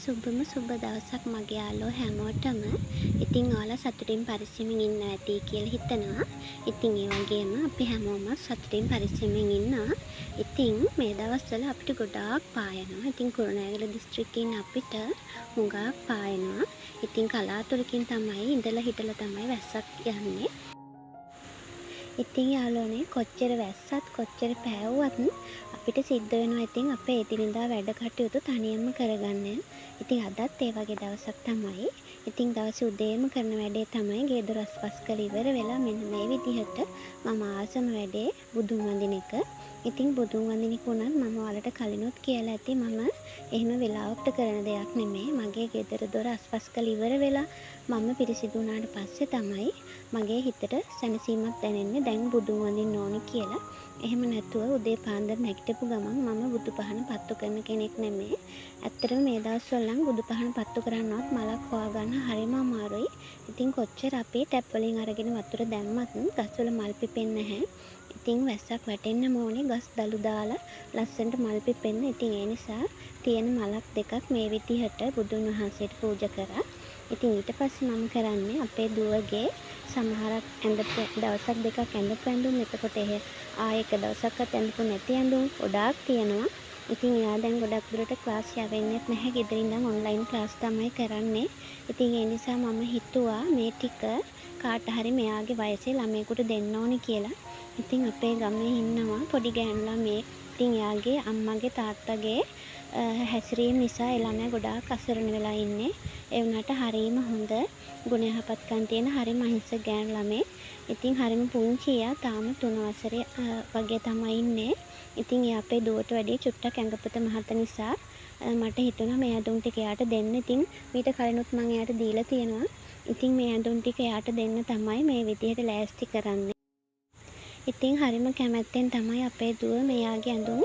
සුබම සුබ දවසක් මගේ යාළුවෝ හැමෝටම. ඉතින් ඔයාලා සතුටින් පරිස්සමින් ඉන්නවා ඇති කියලා හිතනවා. ඉතින් ඒ වගේම අපි හැමෝම සතුටින් පරිස්සමින් ඉන්නවා. ඉතින් මේ දවස්වල අපිට ගොඩාක් පායනවා. ඉතින් කුරුණෑගල දිස්ත්‍රික්කයෙන් අපිට හුඟක් පායනවා. ඉතින් කලාතුරකින් තමයි ඉඳලා හිටලා තමයි වැස්සක් යන්නේ. ඉතින් යාළුවනේ කොච්චර වැස්සත් කොච්චර පෑවුවත් අපිට සිද්ධ වෙනවා ඉතින් අපේ එදිනෙදා වැඩ කටයුතු තනියම කරගන්න. ඉතින් අදත් ඒ වගේ දවසක් තමයි. ඉතින් දවසේ උදේම කරන වැඩේ තමයි ගේ දොර අස්පස් කරලා ඉවර වෙලා මෙන්න මේ විදිහට මම ආසම වැඩේ බුදුන් වඳින එක. ඉතින් බුදුන් වඳින එක උනත් මම ඔයාලට කලිනුත් කියලා ඇති මම එහෙම වෙලාවකට කරන දෙයක් නෙමෙයි. මගේ ගෙදර දොර අස්පස් කරලා ඉවර වෙලා මම පිරිසිදු වුණාට පස්සේ තමයි මගේ හිතට සැනසීමක් දැනෙන්නේ දැන් බුදුන් වඳින්න ඕනේ කියලා. එහෙම නැතුව උදේ පාන්දර නැගිටපු ගමන් මම බුදු පහන පත්තු කරන කෙනෙක් නෙමෙයි. ඇත්තටම මේ දවස්වල නම් බුදු පහන පත්තු කරන්නවත් මලක් හොයාගන්න හරිම අමාරුයි. ඉතින් කොච්චර අපි ටැප් වලින් අරගෙන වතුර දැම්මත් ගස්වල මල් පිපෙන්නේ නැහැ. ඉතින් වැස්සක් වැටෙන්න ඕනේ ගස් දළු දාලා ලස්සනට මල් පිපෙන්න. ඉතින් ඒ නිසා තියෙන මලක් දෙකක් මේ විදිහට බුදුන් වහන්සේට පූජා කරා. ඉතින් ඊට පස්සේ මම කරන්නේ අපේ දුවගේ සමහරක් දවසක් දෙකක් ඇඳපු ඇඳුම් එතකොට ආයෙක දවසක්වත් ඇඳපු නැති ඇඳුම් ගොඩාක් තියෙනවා. ඉතින් එයා දැන් ගොඩක් දුරට ක්ලාස් යවෙන්නේ නැහැ. ගෙදර ඉඳන් ඔන්ලයින් ක්ලාස් තමයි කරන්නේ. ඉතින් ඒ නිසා මම හිතුවා මේ ටික කාට හරි මෙයාගේ වයසේ ළමයෙකුට දෙන්න ඕනි කියලා. ඉතින් අපේ ගමේ ඉන්නවා පොඩි ගෑනු ළමයෙක්. ඉතින් එයාගේ අම්මගේ තාත්තගේ හැසිරීම නිසා ඒ ළමයා ගොඩාක් අසරණ වෙලා ඉන්නේ. ඒ වුණාට හරීම හොඳ ගුණ යහපත්කම් තියෙන හරිම අහිංසක ගෑනු ළමයෙක්. ඉතින් හරිම පුංචියා තාම 3 වසරේ වගේ තමයි ඉන්නේ. ඉතින් ඒ අපේ දුවට වැඩි චුට්ටක් ඇඟපත මහත නිසා මට හිතුණා මේ ඇඳුම් ටික එයාට දෙන්න. ඉතින් මීට කලිනුත් මම එයාට දීලා තියෙනවා. ඉතින් මේ ඇඳුම් ටික එයාට දෙන්න තමයි මේ විදිහට ලෑස්ති කරන්නේ. ඉතින් හරිම කැමැත්තෙන් තමයි අපේ දුව මෙයාගේ ඇඳුම්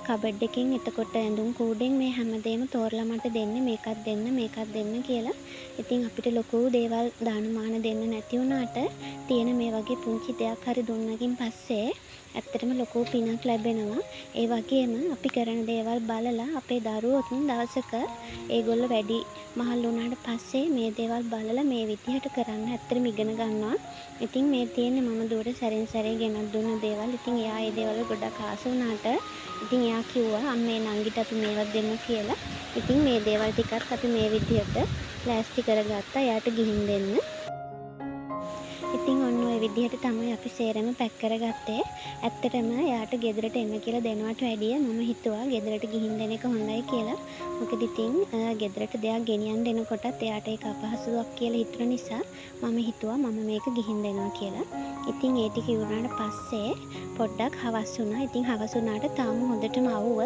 කබඩ් එකෙන් එතකොට ඇඳුම් කූඩෙන් මේ හැමදේම තෝරලා මට දෙන්නේ මේකත් දෙන්න කියලා. ඉතින් අපිට ලොකු දේවල් දානමාන දෙන්න නැති වුණාට තියෙන මේ වගේ පුංචි දෙයක් හරි දුන්නකින් පස්සේ ඇත්තටම ලොකු පිනක් ලැබෙනවා. ඒ වගේම අපි කරන දේවල් බලලා අපේ දරුවොත් දවසක ඒගොල්ලෝ වැඩි මහල් වුණාට පස්සේ මේ දේවල් බලලා මේ විදිහට කරන්න ඇත්තටම ඉගෙන ගන්නවා. ඉතින් මේ තියෙන්නේ මම දුවට සැරෙන් සැරේ ගෙනත් දුන්න දේවල්. ඉතින් එයා ඒ දේවල් ගොඩක් ආස වුණාට ඉතින් එයා කිව්වා අම්මේ නංගිට අපි මේවත් දෙමු කියලා. ඉතින් මේ දේවල් ටිකත් අපි මේ විදිහට ප්ලාස්ටික් කරගත්තා එයාට ගිහින් දෙන්න. ඉතින් ඔන්න ඔය විදිහට තමයි අපි සේරම පැක් කරගත්තේ. ඇත්තටම එයාට ගෙදරට එන්න කියලා දෙනවට වැඩිය මම හිතුවා ගෙදරට ගිහින් දෙන එක හොඳයි කියලා. මොකද ඉතින් ගෙදරට දෙයක් ගෙනියන්න දෙනකොටත් එයාට ඒක අපහසුයක් කියලා හිතුන නිසා මම හිතුවා මම මේක ගිහින් දෙනවා කියලා. ඉතින් ඒ ටික ඉවරනාට පස්සේ පොඩ්ඩක් හවස් වුණා. ඉතින් හවස් වුණාට තාම හොඳටම අවුව.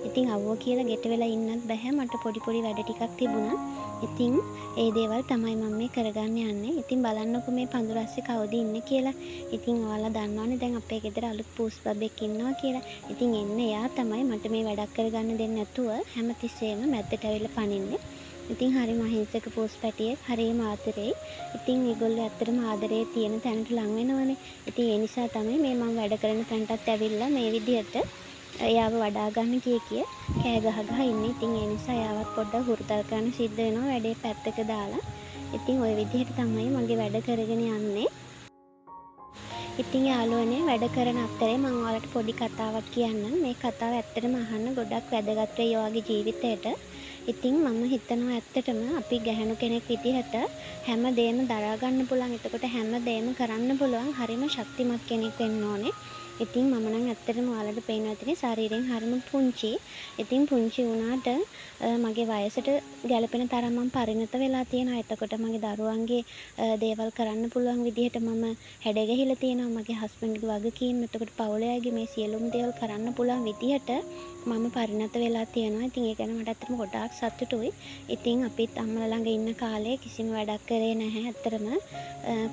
ඉතින් අවුව කියලා ගෙට වෙලා ඉන්නත් බෑ. මට පොඩි වැඩ ටිකක් තිබුණා. ඉතින් ඒ දේවල් තමයි මම මේ කරගන්න යන්නේ. ඉතින් බලන්නකො මේ පඳුර අස්සේ කවුද ඉන්නේ කියලා. ඉතින් ඔයාලා දන්නවනේ දැන් අපේ ගෙදර අලුත් පූස් බබෙක් ඉන්නවා කියලා. ඉතින් එන්න එයා තමයි මට මේ වැඩක් කරගන්න දෙන්නේ නැතුව හැමතිස්සෙම මැද්දට ඇවිල්ලා පනින්නේ. ඉතින් හරිම අහිංසක පූස් පැටියෙක් හරිම ආදරෙයි. ඉතින් ඒගොල්ලෝ ඇත්තටම ආදරේ තියෙන තැනට ලං වෙනවනේ. ඉතින් ඒ නිසා තමයි මේ මම වැඩ කරන තැනටත් ඇවිල්ලා මේ විදිහට එයාව වඩා ගන්න කිය කෑ ගහ ඉන්නේ. ඉතින් ඒ නිසා එයාවත් පොඩ්ඩක් හුරුතල් කරන්න සිද්ධ වෙනවා වැඩේ පැත්තක දාලා. ඉතින් ওই විදිහට තමයි මගේ වැඩ කරගෙන යන්නේ. ඉතින් යාළුවනේ වැඩ කරන අතරේ මම ඔයාලට පොඩි කතාවක් කියන්නම්. මේ කතාව ඇත්තටම අහන්න ගොඩක් වැදගත් වෙයි ඔයාගේ ජීවිතේට. ඉතින් මම හිතනවා ඇත්තටම අපි ගැහණු කෙනෙක් විදිහට හැම දෙයක්ම දරා ගන්න පුළුවන්. එතකොට හැම දෙයක්ම කරන්න පුළුවන් හරිම ශක්තිමත් කෙනෙක් වෙන්න ඕනේ. ඉතින් මම නම් ඇත්තටම ඔයාලට පේනවා ඇතිනේ ශරීරයෙන් හරිම පුංචි. ඉතින් පුංචි වුණාට මගේ වයසට ගැලපෙන තරම් මම පරිණත වෙලා තියෙනවා. එතකොට මගේ දරුවන්ගේ දේවල් කරන්න පුළුවන් විදිහට මම හැඩ ගැහිලා තියෙනවා. මගේ හස්බන්ඩ්ගේ වගකීම් එතකොට පවුලේ අයගේ මේ සියලුම දේවල් කරන්න පුළුවන් විදිහට මම පරිණත වෙලා තියෙනවා. ඉතින් ඒක ගැන මට ඇත්තටම ගොඩාක් සතුටුයි. ඉතින් අපිත් අම්මලා ළඟ ඉන්න කාලේ කිසිම වැඩක් කරේ නැහැ. ඇත්තටම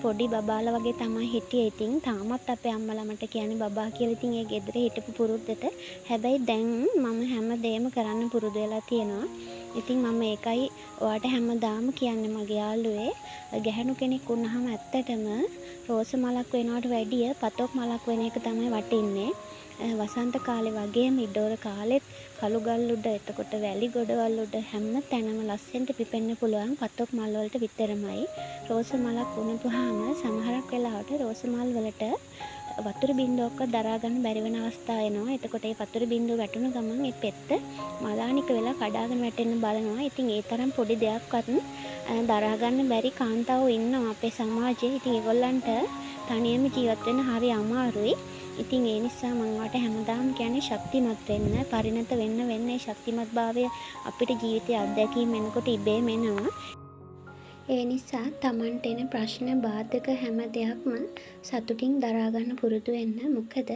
පොඩි බබාලා වගේ තමයි හිටියේ. ඉතින් තාමත් අපේ අම්මලා මට කියන්නේ බබා කියලා. ඉතින් ඒ ගෙදර හිටපු පුරුද්දට හැබැයි දැන් මම හැම දෙයක්ම කරන්න පුරුදු වෙලා තියෙනවා. ඉතින් මම ඒකයි ඔයාට හැමදාම කියන්නේ මගේ යාළුවේ ගැහණු කෙනෙක් වුණාම ඇත්තටම රෝස මලක් වෙනවට වැඩිය පතොක් මලක් වෙන එක තමයි වටින්නේ. වසන්ත කාලේ වගේම ඉඩෝර කාලෙත් කළු ගල් උඩ එතකොට වැලි ගොඩවල් උඩ හැම තැනම ලස්සනට පිපෙන්න පුළුවන් පතොක් මල් වලට විතරමයි. රෝස මලක් වුණපුවාම සමහරක් වෙලාවට රෝස මල් වලට වතුර බින්දුවක්වත් දරා ගන්න බැරි වෙන අවස්ථා එනවා. එතකොට ඒ වතුර බින්දුව වැටුණ ගමන් ඒ පෙත්ත මලානික වෙලා කඩාගෙන වැටෙන්න බලනවා. ඉතින් ඒ තරම් පොඩි දෙයක්වත් දරා ගන්න බැරි කාන්තාවෝ ඉන්නවා අපේ සමාජයේ. ඉතින් ඒගොල්ලන්ට තනියම ජීවත් වෙන්න හරි අමාරුයි. ඉතින් ඒ නිසා මම ඔයාලට හැමදාම කියන්නේ ශක්තිමත් වෙන්න, පරිණත වෙන්න ශක්තිමත් භාවය අපිට ජීවිතයේ අත්දැකීම් එනකොට ඉබේම එනවා. ඒ නිසා Tamanට එන ප්‍රශ්න බාධක හැම දෙයක්ම සතුටින් දරා ගන්න පුරුදු වෙන්න. මොකද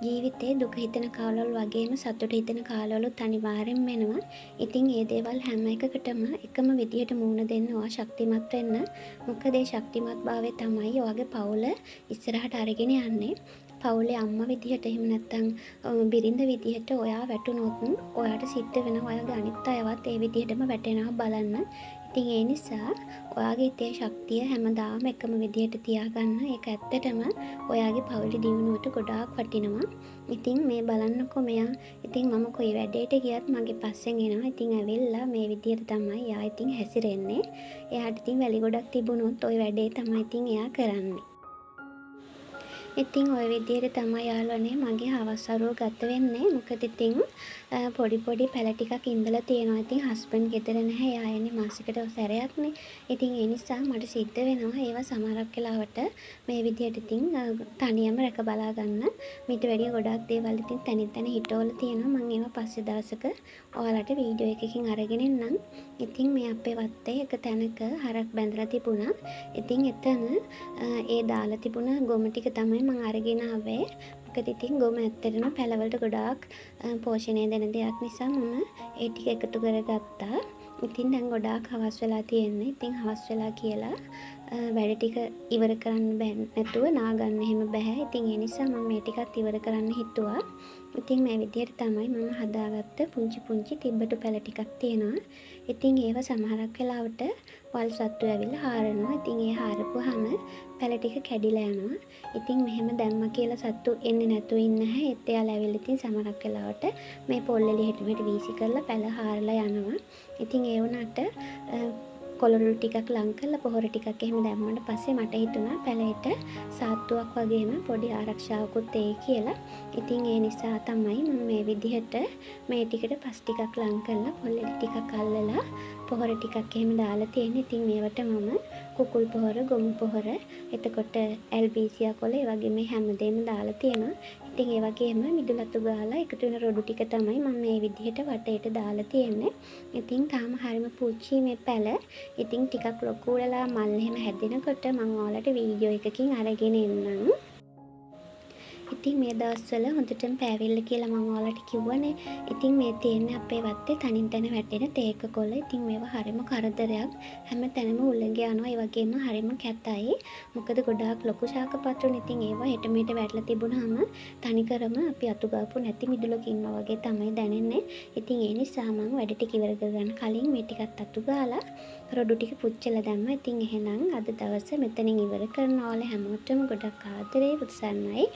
ජීවිතේ දුක හිතෙන කාලවල වගේම සතුට හිතෙන කාලවලුත් අනිවාර්යෙන්ම එනවා. ඉතින් මේ දේවල් හැම එකකටම එකම විදියට මුහුණ දෙන්න ඔයා ශක්තිමත් වෙන්න. මොකද ඒ ශක්තිමත් භාවය තමයි ඔයාගේ පවුල ඉස්සරහට අරගෙන යන්නේ. පවුලේ අම්මා විදිහට එහෙම නැත්නම් බිරිඳ විදිහට ඔයා වැටුනොත් ඔයාට සිද්ධ වෙනවා ඔයාගේ අනිත් අයවත් ඒ විදිහටම වැටෙනවා බලන්න. ඉතින් ඒ නිසා ඔයාගේ හිතේ ශක්තිය හැමදාම එකම විදිහට තියාගන්න. ඒක ඇත්තටම ඔයාගේ පවුලේ දියුණුවට ගොඩාක් වටිනවා. ඉතින් මේ බලන්නකෝ මෙයා. ඉතින් මම කොයි වැඩේට ගියත් මගේ පස්සෙන් එනවා. ඉතින් ඇවිල්ලා මේ විදිහට තමයි එයා ඉතින් හැසිරෙන්නේ. එයාට ඉතින් වැලි ගොඩක් තිබුණොත් ওই වැඩේ තමයි ඉතින් එයා කරන්නේ. ඉතින් ওই විදිහට තමයි යාළුවනේ මගේ හවස් අරුව ගත වෙන්නේ. මොකද ඉතින් පොඩි පැල ටිකක් ඉඳලා තියෙනවා. ඉතින් හස්බන්ඩ් ගෙදර නැහැ. එයා එන්නේ මාසෙකට සැරයක්නේ. ඉතින් ඒ නිසා මට සිද්ධ වෙනවා ඒවා සමහරක් වෙලාවට මේ විදිහට ඉතින් තනියම රැක බලා ගන්න. මීට වැඩිය ගොඩක් දේවල් ඉතින් තැනින් හිටවල තියෙනවා. මම ඒවා පස්සේ දවසක ඔයාලට වීඩියෝ එකකින් අරගෙන එන්නම්. ඉතින් මේ අපේ වත්තේ එක තැනක හරක් බැඳලා තිබුණා. ඉතින් එතන ඒ දාලා තිබුණ ගොම ටික තමයි මම අරගෙන ආවේ. මොකද ඉතින් ගොම ඇත්තටම පැලවලට ගොඩාක් පෝෂණය දෙන දෙයක් නිසා මම ඒ ටික එකතු කරගත්තා. ඉතින් දැන් ගොඩාක් හවස් වෙලා තියෙන්නේ. ඉතින් හවස් වෙලා කියලා වැඩ ටික ඉවර කරන්න නැතුව නාගන්න එහෙම බෑ. ඉතින් ඒ නිසා මම මේ ටිකත් ඉවර කරන්න හිතුවා. ඉතින් මේ විදිහට තමයි මම හදාගත්ත පුංචි තිබ්බටු පැල ටිකක් තියෙනවා. ඉතින් ඒව සමහරක් වෙලාවට වල් සත්තු ඇවිල්ලා හාරනවා. ඉතින් ඒ හාරපුවාම පැල ටික කැඩිලා යනවා. ඉතින් මෙහෙම දැම්ම කියලා සත්තු එන්නේ නැතුව ඉන්නේ නැහැ. ඒත් එයාලා ඇවිල්ලා ඉතින් සමහරක් වෙලාවට මේ පොල් එළියට මෙහෙට වීසි කරලා පැල හාරලා යනවා. ඉතින් ඒ වුණාට කොළරොඩු ටිකක් ලං කරලා පොහොර ටිකක් එහෙම දැම්මට පස්සේ මට හිතුණා පැලේට සාත්තුවක් වගේම පොඩි ආරක්ෂාවකුත් එයි කියලා. ඉතින් ඒ නිසා තමයි මම මේ විදිහට මේ ටිකට පස් ටිකක් ලං කරලා පොල්ලෙලි ටිකක් අල්ලලා පොහොර ටිකක් එහෙම දාලා තියෙන්නේ. ඉතින් මේවට මම කුකුල් පොහොර, ගොමු පොහොර, එතකොට ඇල්බීසියා කොළ ඒ වගේ මේ හැමදේම දාලා තියෙනවා. ඉතින් ඒ වගේම මිදුලතු ගාලා එකතු වෙන රොඩු ටික තමයි මම මේ විදිහට වටේට දාලා තියෙන්නේ. ඉතින් තාම හරිම පුංචි මේ පැල. ඉතින් ටිකක් ලොකු වෙලා මල් එහෙම හැදෙනකොට මම ඔයාලට වීඩියෝ එකකින් අරගෙන එන්නම්. ඉතින් මේ දවස්වල හොඳටම පෑවිල්ල කියලා මම ඔයාලට කිව්වනේ. ඉතින් මේ තියෙන්නේ අපේ වත්තේ තනින් තන වැටෙන තේක කොළ. ඉතින් මේවා හරිම කරදරයක්. හැම තැනම උලඟ යනවා. ඒ වගේම හරිම කැතයි. මොකද ගොඩාක් ලොකු ශාකපත්‍රුන්. ඉතින් ඒවා හෙට මෙහෙට වැටලා තිබුණාම තනිකරම අපි අතු ගාපු නැති මිදුලක ඉන්නවා වගේ තමයි දැනෙන්නේ. ඉතින් ඒ නිසා මම වැඩ ටික ඉවර කරගන්න කලින් මේ ටිකත් අතු ගාලා රොඩු ටික පුච්චලා දැම්මා. ඉතින් එහෙනම් අද දවස මෙතනින් ඉවර කරනවා. ඔයාලා හැමෝටම ගොඩක් ආදරේ උත්සන්නයි.